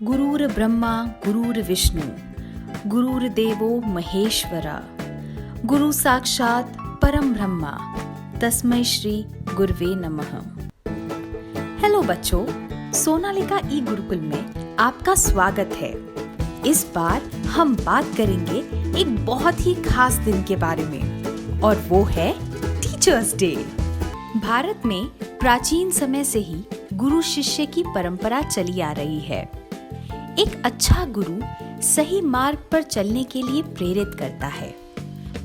गुरुर् ब्रह्मा गुरुर्विष्णु गुरुर्देवो महेश्वरा गुरु साक्षात परम ब्रह्मा तस्मै श्री गुरुवे नमः। हेलो बच्चों, सोनालिका ई गुरुकुल में आपका स्वागत है। इस बार हम बात करेंगे एक बहुत ही खास दिन के बारे में और वो है टीचर्स डे। भारत में प्राचीन समय से ही गुरु शिष्य की परंपरा चली आ रही है। एक अच्छा गुरु सही मार्ग पर चलने के लिए प्रेरित करता है।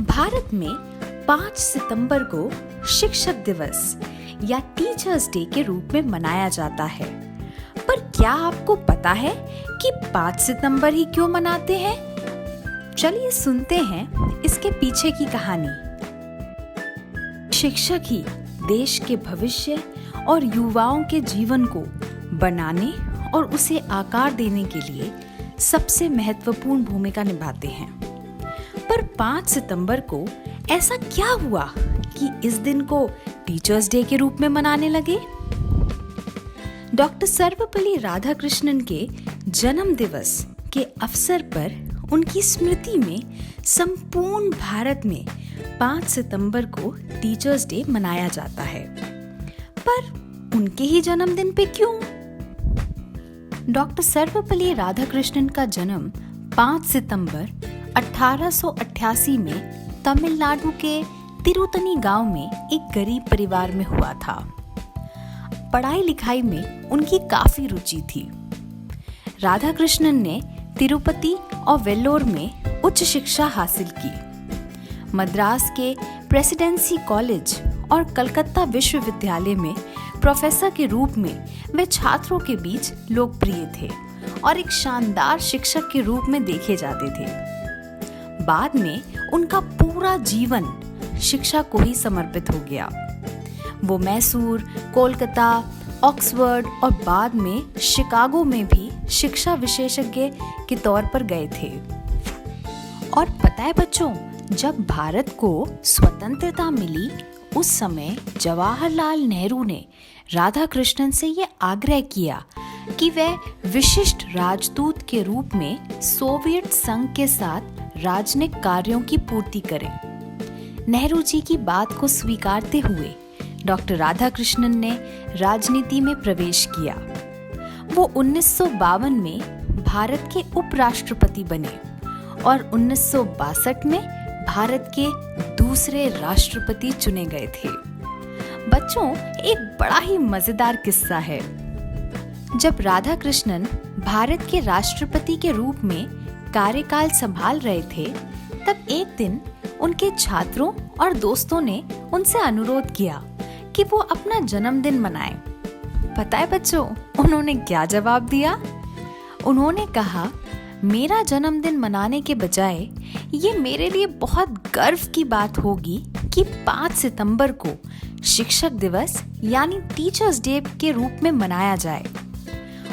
भारत में 5 सितंबर को शिक्षक दिवस या टीचर्स डे के रूप में मनाया जाता है। पर क्या आपको पता है कि 5 सितंबर ही क्यों मनाते हैं? चलिए सुनते हैं इसके पीछे की कहानी। शिक्षक ही देश के भविष्य और युवाओं के जीवन को बनाने और उसे आकार देने के लिए सबसे महत्वपूर्ण भूमिका निभाते हैं। पर 5 सितंबर को ऐसा क्या हुआ कि इस दिन को टीचर्स डे के रूप में मनाने लगे? डॉक्टर सर्वपल्ली राधाकृष्णन के जन्म दिवस के अवसर पर उनकी स्मृति में संपूर्ण भारत में 5 सितंबर को टीचर्स डे मनाया जाता है। पर उनके ही जन्मदिन पे क्यों? डॉक्टर सर्वपल्ली राधाकृष्णन का जन्म 5 सितंबर 1888 में तमिलनाडु के तिरुतनी गांव में एक गरीब परिवार में हुआ था। पढ़ाई लिखाई में उनकी काफी रुचि थी। राधाकृष्णन ने तिरुपति और वेल्लोर में उच्च शिक्षा हासिल की। मद्रास के प्रेसिडेंसी कॉलेज और कलकत्ता विश्वविद्यालय में प्रोफेसर के रूप में वे छात्रों के बीच लोकप्रिय थे और एक शानदार शिक्षक के रूप में देखे जाते थे। बाद में उनका पूरा जीवन शिक्षा को ही समर्पित हो गया। वो मैसूर, कोलकाता, ऑक्सफोर्ड और बाद में शिकागो में भी शिक्षा विशेषज्ञ के तौर पर गए थे। और पता है बच्चों, जब भारत को स्वतंत्रता मिली उस समय जवाहरलाल नेहरू ने राधाकृष्णन से ये आग्रह किया कि वह विशिष्ट राजदूत के रूप में सोवियत संघ के साथ राजनयिक कार्यों की पूर्ति करें। नेहरू जी की बात को स्वीकारते हुए डॉक्टर राधाकृष्णन ने राजनीति में प्रवेश किया। वो 1952 में भारत के उपराष्ट्रपति बने और 1962 में भारत के दूसरे राष्ट्रपति चुने गए थे। बच्चों, एक बड़ा ही मजेदार किस्सा है। जब राधाकृष्णन भारत के राष्ट्रपति के रूप में कार्यकाल संभाल रहे थे, तब एक दिन उनके छात्रों और दोस्तों ने उनसे अनुरोध किया कि वो अपना जन्मदिन मनाएं। पता है बच्चों, उन्होंने क्या जवाब दिया? उन्होंने कहा, मेरा जन्मदिन मनाने के बजाय ये मेरे लिए बहुत गर्व की बात होगी कि 5 सितंबर को शिक्षक दिवस यानी टीचर्स डे के रूप में मनाया जाए।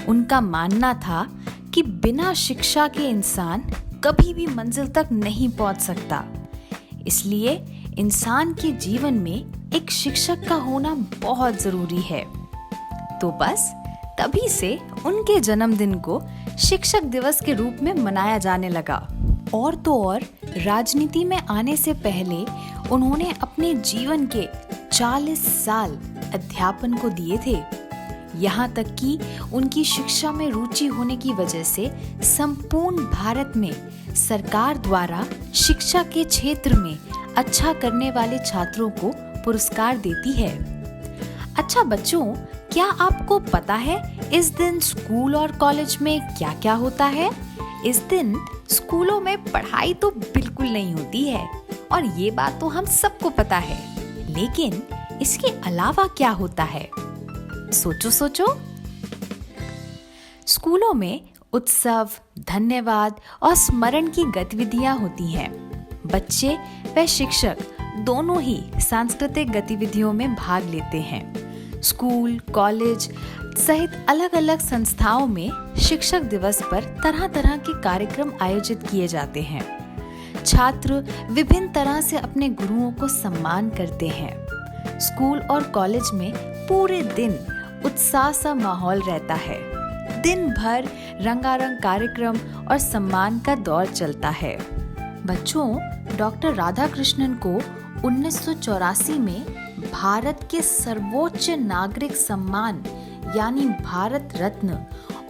उनका मानना था कि बिना शिक्षा के इंसान कभी भी मंजिल तक नहीं पहुंच सकता। इसलिए इंसान के जीवन में एक शिक्षक का होना बहुत जरूरी है। तो बस तभी से उनके जन्मदिन को शिक्षक दिवस के रूप में मनाया जाने लगा। और तो और राजनीति में आने से पहले उन्होंने अपने जीवन के 40 साल अध्यापन को दिए थे। यहाँ तक कि उनकी शिक्षा में रुचि होने की वजह से संपूर्ण भारत में सरकार द्वारा शिक्षा के क्षेत्र में अच्छा करने वाले छात्रों को पुरस्कार देती है। अच्छा बच्चों, क्या आपको पता है इस दिन स्कूल और कॉलेज में क्या क्या होता है? इस दिन स्कूलों में पढ़ाई तो बिल्कुल नहीं होती है और ये बात तो हम सबको पता है, लेकिन इसके अलावा क्या होता है? सोचो सोचो। स्कूलों में उत्सव, धन्यवाद और स्मरण की गतिविधियां होती हैं। बच्चे व शिक्षक दोनों ही सांस्कृतिक गतिविधियों में भाग लेते हैं। स्कूल, कॉलेज सहित अलग अलग संस्थाओं में शिक्षक दिवस पर तरह तरह के कार्यक्रम आयोजित किए जाते हैं। छात्र विभिन्न तरह से अपने गुरुओं को सम्मान करते हैं। स्कूल और कॉलेज में पूरे दिन उत्साह सा माहौल रहता है। दिन भर रंगारंग कार्यक्रम और सम्मान का दौर चलता है। बच्चों, डॉक्टर राधाकृष्णन को 1984 में भारत के सर्वोच्च नागरिक सम्मान यानी भारत रत्न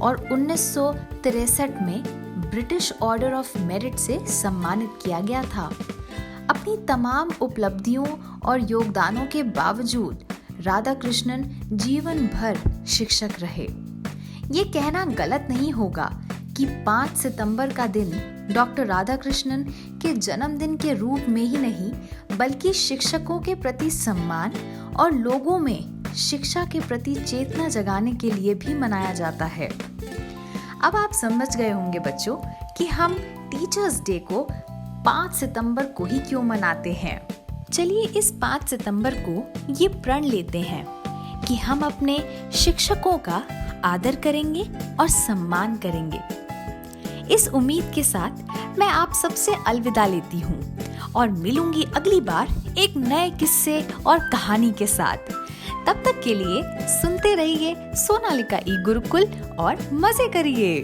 और 1963 में ब्रिटिश ऑर्डर ऑफ मेरिट से सम्मानित किया गया था। अपनी तमाम उपलब्धियों और योगदानों के बावजूद राधाकृष्णन जीवन भर शिक्षक रहे। ये कहना गलत नहीं होगा कि 5 सितंबर का दिन डॉक्टर राधाकृष्णन के जन्मदिन के रूप में ही नहीं, बल्कि शिक्षकों के प्रति सम्मान और लोगों में शिक्षा के प्रति चेतना जगाने के लिए भी मनाया जाता है। अब आप समझ गए होंगे बच्चों कि हम टीचर्स डे को 5 सितंबर को ही क्यों मनाते हैं। चलिए इस 5 सितंबर को ये प्रण लेते हैं कि हम अपने शिक्षकों का आदर करेंगे और सम्मान करेंगे। इस उम्मीद के साथ मैं आप सबसे अलविदा लेती हूँ और मिलूंगी अगली बार एक नए किस्से और कहानी के साथ। तब तक के लिए सुनते रहिए सोनालिका ई गुरुकुल और मजे करिए।